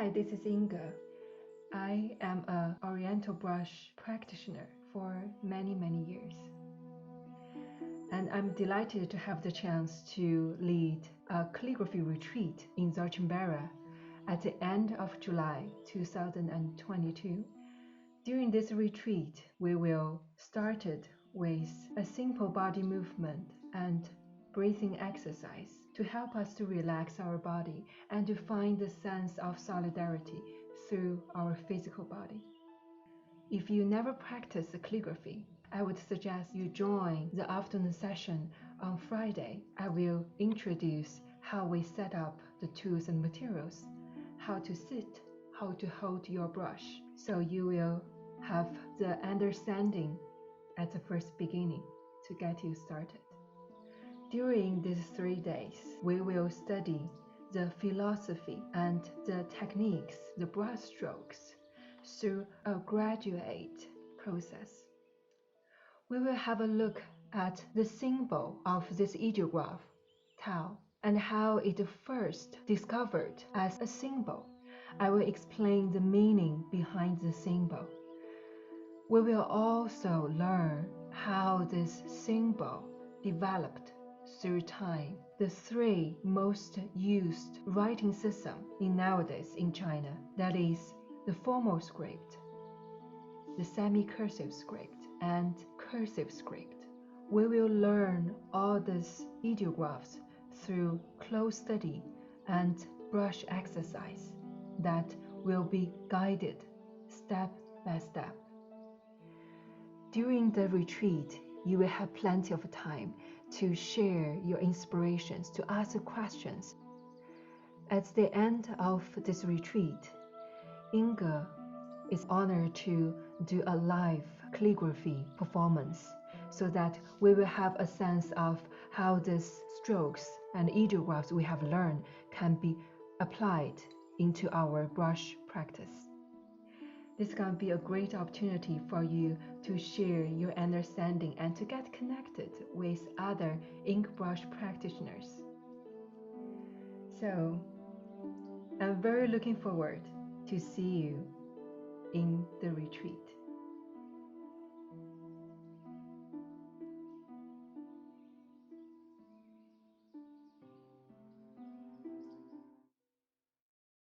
Hi, this is Yingge. I am an Oriental brush practitioner for many years. And I'm delighted to have the chance to lead a calligraphy retreat in Zarchambara at the end of July 2022. During this retreat, we will start it with a simple body movement and breathing exercise to help us to relax our body and to find the sense of solidarity through our physical body. If you never practice calligraphy, I would suggest you join the afternoon session on Friday. I will introduce how we set up the tools and materials, how to sit, how to hold your brush, so you will have the understanding at the first beginning to get you started. During these 3 days, we will study the philosophy and the techniques, the brush strokes, through a graduate process. We will have a look at the symbol of this ideograph, Tao, and how it first discovered as a symbol. I will explain the meaning behind the symbol. We will also learn how this symbol developed through time. The 3 most used writing system nowadays in China, that is the formal script, the semi-cursive script, and cursive script. We will learn all these ideographs through close study and brush exercise that will be guided step by step. During the retreat, you will have plenty of time to share your inspirations, to ask questions. At the end of this retreat, Yingge is honored to do a live calligraphy performance so that we will have a sense of how these strokes and ideographs we have learned can be applied into our brush practice. This can be a great opportunity for you to share your understanding and to get connected with other ink brush practitioners. So, I'm very looking forward to see you in the retreat.